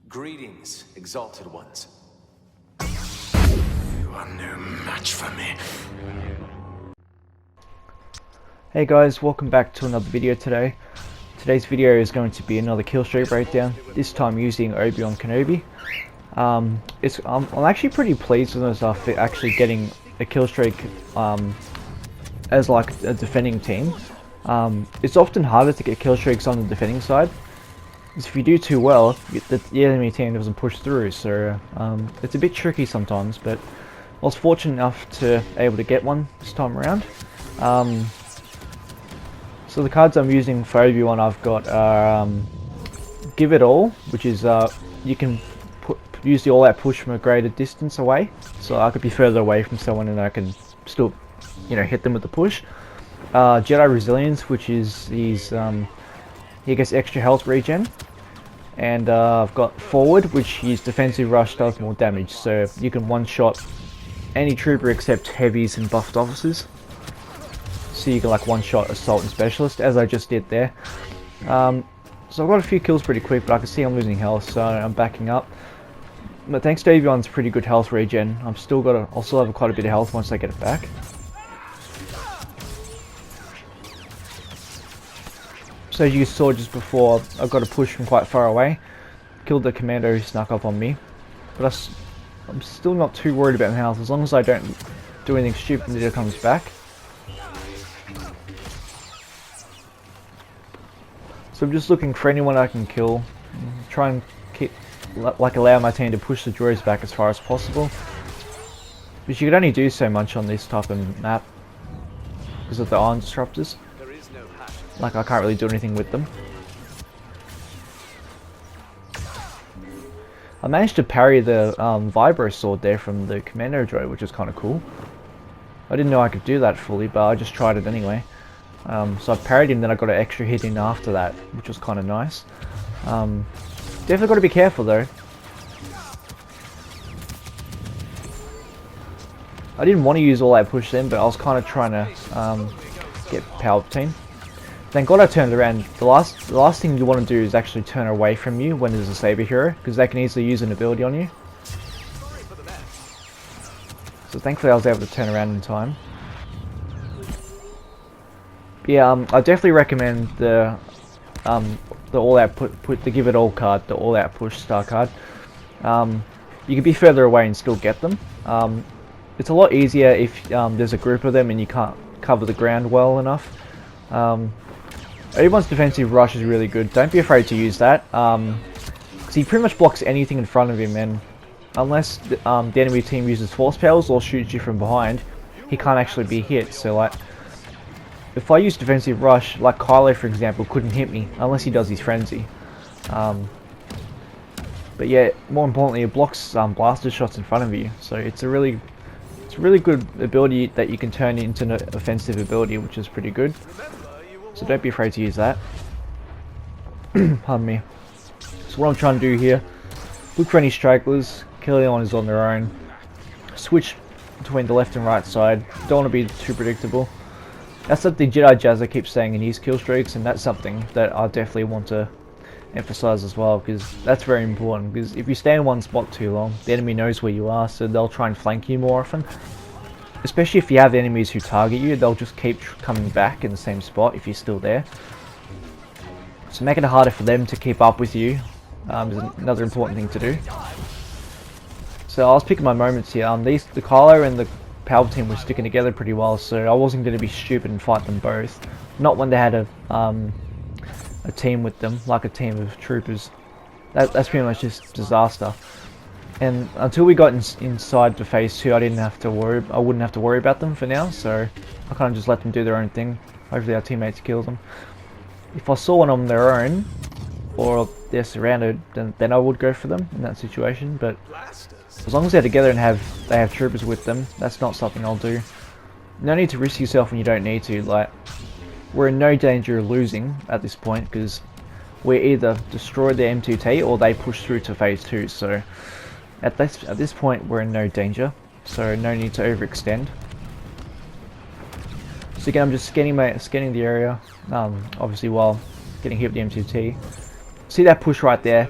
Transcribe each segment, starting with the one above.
Greetings, exalted ones. You are no match for me. Hey guys, welcome back to another video today. Today's video is going to be another Killstreak breakdown, this time using Obi-Wan Kenobi. I'm actually pretty pleased with myself for actually getting a Killstreak as like a defending team. It's often harder to get Killstreaks on the defending side. If you do too well, the enemy team doesn't push through, so it's a bit tricky sometimes, but I was fortunate enough to able to get one this time around. So the cards I'm using for Obi-Wan I've got Give It All, which is you can use the all-out push from a greater distance away, so I could be further away from someone and I can still, hit them with the push. Jedi Resilience, which is he gets extra health regen, and I've got Forward, which is defensive rush, does more damage, so you can one-shot any trooper except heavies and buffed officers. So you can like one-shot assault and specialist, as I just did there. So I've got a few kills pretty quick, but I can see I'm losing health, so I'm backing up. But thanks to Obi-Wan's pretty good health regen, I'll still have quite a bit of health once I get it back. So as you saw just before, I got a push from quite far away, killed the commando who snuck up on me, but I'm still not too worried about my health as long as I don't do anything stupid until it comes back. So I'm just looking for anyone I can kill, try and allow my team to push the droids back as far as possible. But you can only do so much on this type of map because of the iron disruptors. Like I can't really do anything with them. I managed to parry the vibro sword there from the commando droid, which is kind of cool. I didn't know I could do that fully, but I just tried it anyway. So I parried him, then I got an extra hit in after that, which was kind of nice. Definitely got to be careful though. I didn't want to use all that push then, but I was kind of trying to get Palpatine. Thank God I turned around. The last thing you want to do is actually turn away from you when there's a saber hero, because they can easily use an ability on you. So thankfully I was able to turn around in time. Yeah, I definitely recommend the all-out the Give It All card, the all-out push star card. You can be further away and still get them. It's a lot easier if there's a group of them and you can't cover the ground well enough. Everyone's defensive rush is really good. Don't be afraid to use that, because he pretty much blocks anything in front of him, and unless the enemy team uses force powers or shoots you from behind, he can't actually be hit. So like, if I use defensive rush, like Kylo for example, couldn't hit me unless he does his frenzy. But yeah, more importantly, it blocks blaster shots in front of you. So it's a really good ability that you can turn into an offensive ability, which is pretty good. So don't be afraid to use that. Pardon me. So what I'm trying to do here, look for any stragglers, kill anyone who's on their own, switch between the left and right side, don't want to be too predictable. That's what the Jedi Jazza keeps saying in his kill streaks, and that's something that I definitely want to emphasize as well, because that's very important, because if you stay in one spot too long, the enemy knows where you are, so they'll try and flank you more often. Especially if you have enemies who target you, they'll just keep coming back in the same spot if you're still there. So making it harder for them to keep up with you is another important thing to do. So I was picking my moments here. The Kylo and the Palpatine were sticking together pretty well, so I wasn't going to be stupid and fight them both. Not when they had a team with them, like a team of troopers. That's pretty much just disaster. And until we got inside the phase 2, I wouldn't have to worry about them for now, so I kind of just let them do their own thing. Hopefully our teammates kill them. If I saw one on their own, or they're surrounded, then I would go for them in that situation, but as long as they're together and they have troopers with them, that's not something I'll do. No need to risk yourself when you don't need to. Like, we're in no danger of losing at this point, because we either destroy the M2T or they push through to phase 2, so at this point we're in no danger, so no need to overextend. So again, I'm just scanning the area, obviously while getting hit with the M2T. See that push right there?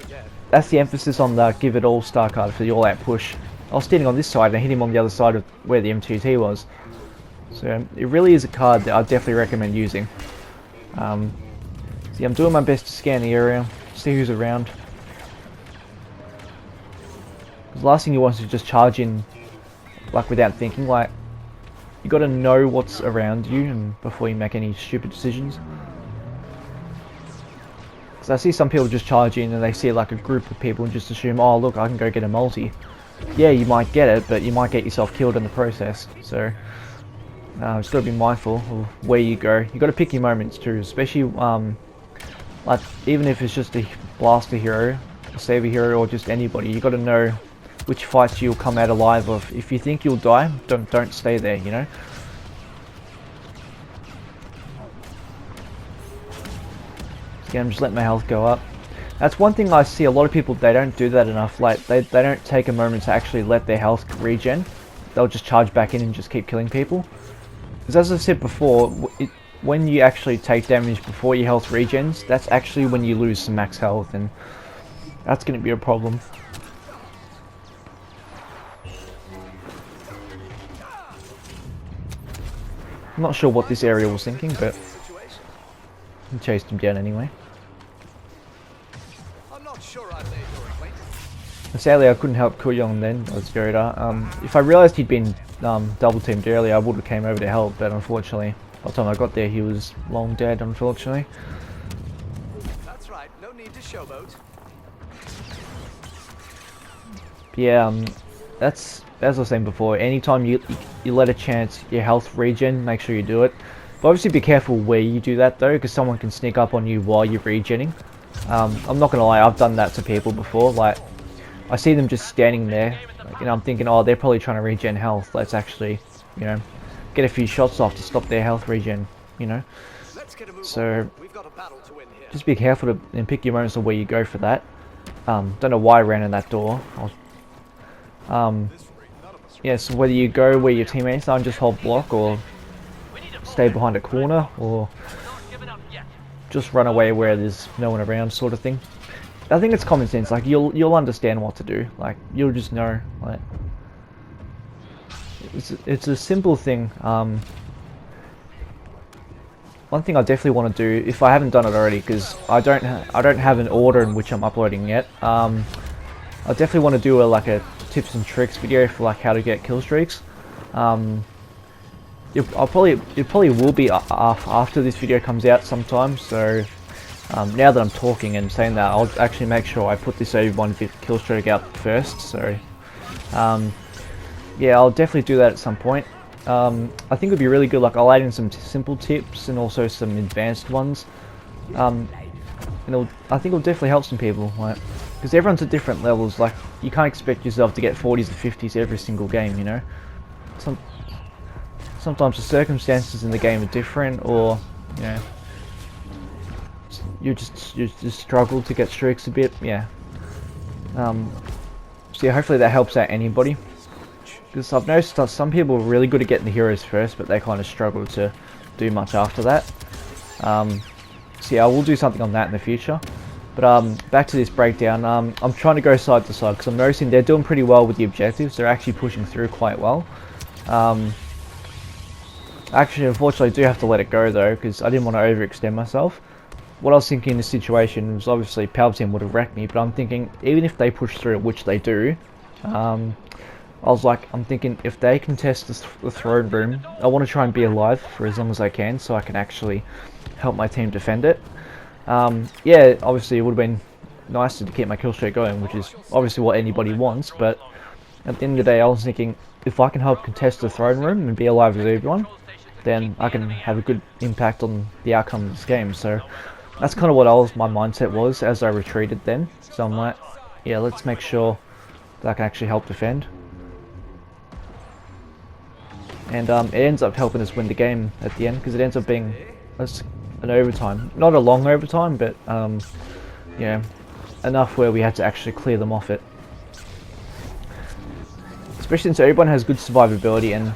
that's the emphasis on the give it all star card for the all out push. I was standing on this side and I hit him on the other side of where the M2T was. So it really is a card that I definitely recommend using. See, I'm doing my best to scan the area, see who's around. Because the last thing you want is to just charge in like without thinking. Like, you got to know what's around you and before you make any stupid decisions. Because I see some people just charge in and they see like a group of people and just assume, oh look, I can go get a multi. Yeah, you might get it, but you might get yourself killed in the process. So just got to be mindful of where you go. You got to pick your moments too, especially like even if it's just a blaster hero, a saver hero, or just anybody. You got to know which fights you'll come out alive of. If you think you'll die, don't stay there. You know. Again, I'm just letting my health go up. That's one thing I see a lot of people, they don't do that enough. Like they don't take a moment to actually let their health regen. They'll just charge back in and just keep killing people. Because as I said before, when you actually take damage before your health regens, that's actually when you lose some max health, and that's going to be a problem. I'm not sure what this area was thinking, but I chased him down anyway. Sadly, I couldn't help Kuyong then, or Skoda. If I realised he'd been double teamed earlier, I would have came over to help, but unfortunately, by the time I got there, he was long dead, unfortunately. That's right, no need to showboat. Yeah, that's, as I was saying before, anytime you let a chance your health regen, make sure you do it. But obviously be careful where you do that though, because someone can sneak up on you while you're regenning. I'm not gonna lie, I've done that to people before. Like, I see them just standing there, like, I'm thinking, oh, they're probably trying to regen health. Let's actually, get a few shots off to stop their health regen, So, just be careful and pick your moments of where you go for that. Don't know why I ran in that door. Yeah, so whether you go where your teammates are and just hold block, or stay behind a corner, or just run away where there's no one around, sort of thing. I think it's common sense. Like, you'll understand what to do. Like, you'll just know. Like, it's a simple thing. One thing I definitely want to do, if I haven't done it already, because I don't have an order in which I'm uploading yet. I definitely want to do a tips and tricks video for like how to get kill streaks. It probably will be after this video comes out sometime. So now that I'm talking and saying that, I'll actually make sure I put this over 1 kill streak out first. So yeah, I'll definitely do that at some point. I think it would be really good. Like, I'll add in some simple tips and also some advanced ones. And I think it'll definitely help some people. Like, because everyone's at different levels. Like, you can't expect yourself to get 40s or 50s every single game, Sometimes the circumstances in the game are different, or you just struggle to get streaks a bit. Yeah. So yeah, hopefully that helps out anybody. Because I've noticed that some people are really good at getting the heroes first, but they kind of struggle to do much after that. So yeah, I will do something on that in the future. But back to this breakdown, I'm trying to go side to side because I'm noticing they're doing pretty well with the objectives. They're actually pushing through quite well. Actually, unfortunately, I do have to let it go though, because I didn't want to overextend myself. What I was thinking in this situation was, obviously Palpatine would have wrecked me, but I'm thinking, even if they push through, which they do, I'm thinking, if they contest the throne room, I want to try and be alive for as long as I can, so I can actually help my team defend it. Yeah, obviously it would have been nicer to keep my kill streak going, which is obviously what anybody wants, but at the end of the day, I was thinking, if I can help contest the throne room and be alive with everyone, then I can have a good impact on the outcome of this game. So that's kind of what my mindset was as I retreated then. So I'm like, yeah, let's make sure that I can actually help defend. And it ends up helping us win the game at the end, because it ends up being an overtime. Not a long overtime, but yeah, enough where we had to actually clear them off it. Especially since everyone has good survivability, and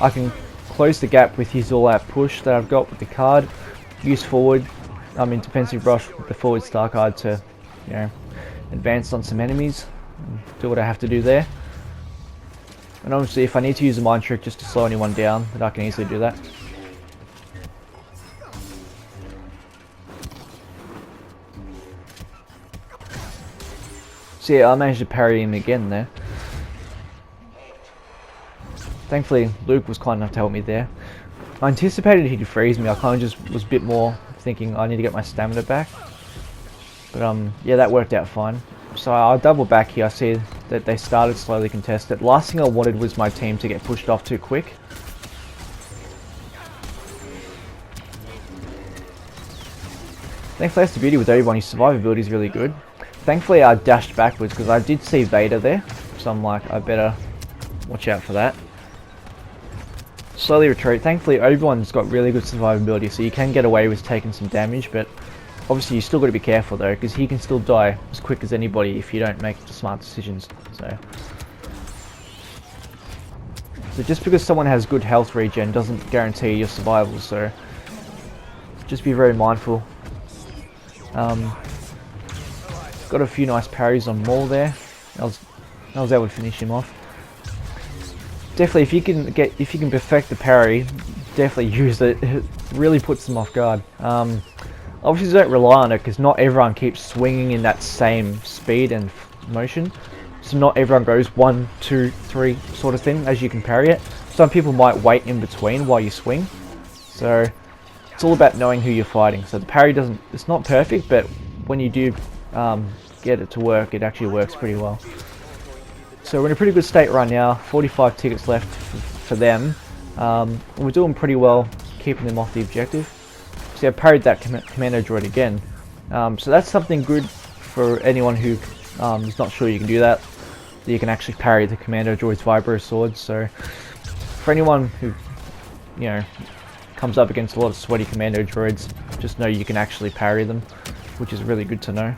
I can close the gap with his all-out push that I've got with the card. Use forward, defensive rush with the forward star card to, advance on some enemies, and do what I have to do there. And obviously if I need to use a mind trick just to slow anyone down, then I can easily do that. So yeah, I managed to parry him again there. Thankfully, Luke was kind enough to help me there. I anticipated he'd freeze me. I kind of just was a bit more thinking I need to get my stamina back. But yeah, that worked out fine. So I'll double back here. I see that they started slowly contested. Last thing I wanted was my team to get pushed off too quick. Thankfully, that's the beauty with everyone. His survivability is really good. Thankfully, I dashed backwards because I did see Vader there. So I'm like, I better watch out for that. Slowly retreat. Thankfully, Obi-Wan's got really good survivability, so you can get away with taking some damage, but obviously you still got to be careful though, because he can still die as quick as anybody if you don't make smart decisions. So just because someone has good health regen doesn't guarantee your survival, so just be very mindful. Got a few nice parries on Maul there. I was able to finish him off. Definitely, if you can perfect the parry, definitely use it. It really puts them off guard. Obviously, don't rely on it because not everyone keeps swinging in that same speed and motion. So not everyone goes 1, 2, 3 sort of thing as you can parry it. Some people might wait in between while you swing. So it's all about knowing who you're fighting. So the parry it's not perfect, but when you do get it to work, it actually works pretty well. So we're in a pretty good state right now. 45 tickets left for them. We're doing pretty well keeping them off the objective. See, I parried that commando droid again. So that's something good for anyone who is not sure you can do that. You can actually parry the commando droid's vibro swords. So for anyone who, you know, comes up against a lot of sweaty commando droids, just know you can actually parry them, which is really good to know.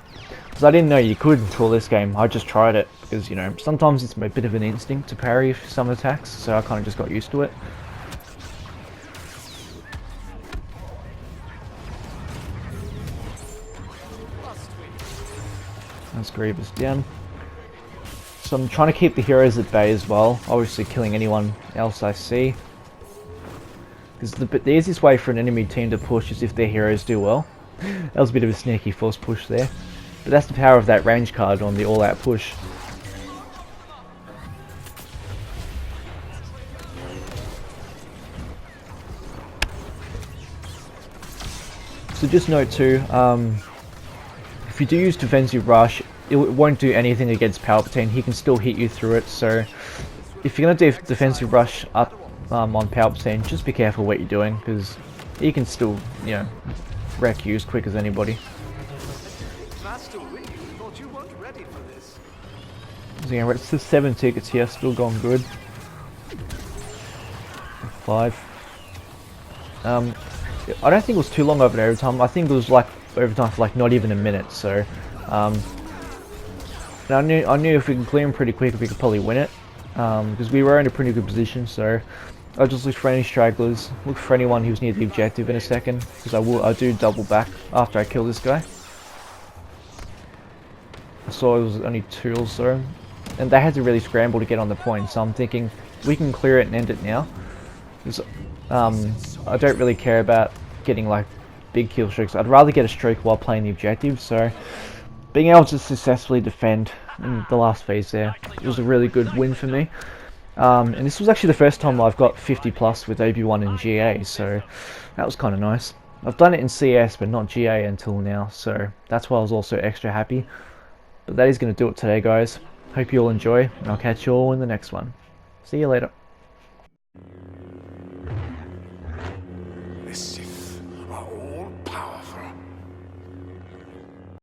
Because I didn't know you could until this game. I just tried it because, you know, sometimes it's a bit of an instinct to parry some attacks, so I kind of just got used to it. That's Grievous down. So I'm trying to keep the heroes at bay as well, obviously killing anyone else I see. Because the easiest way for an enemy team to push is if their heroes do well. That was a bit of a sneaky force push there. But that's the power of that range card on the all-out push. So just note too, if you do use defensive rush, it won't do anything against Palpatine. He can still hit you through it. So if you're going to do defensive rush up on Palpatine, just be careful what you're doing, because he can still, you know, wreck you as quick as anybody. Master Windu thought you weren't ready for this. So yeah, it's the 7 tickets here, still going good. 5. I don't think it was too long over overtime. I think it was like overtime for like not even a minute. So, and I knew if we could clear him pretty quick, we could probably win it. Because we were in a pretty good position. So, I just looked for any stragglers, look for anyone who's near the objective in a second, because I do double back after I kill this guy. I saw it was only 2 or so, and they had to really scramble to get on the point. So I'm thinking we can clear it and end it now. Because I don't really care about getting like big kill streaks. I'd rather get a streak while playing the objective. So being able to successfully defend in the last phase there, it was a really good win for me. And this was actually the first time I've got 50 plus with Obi-Wan and GA, so that was kind of nice. I've done it in CS but not GA until now, so that's why I was also extra happy. But that is going to do it today, guys. Hope you all enjoy, and I'll catch you all in the next one. See you later.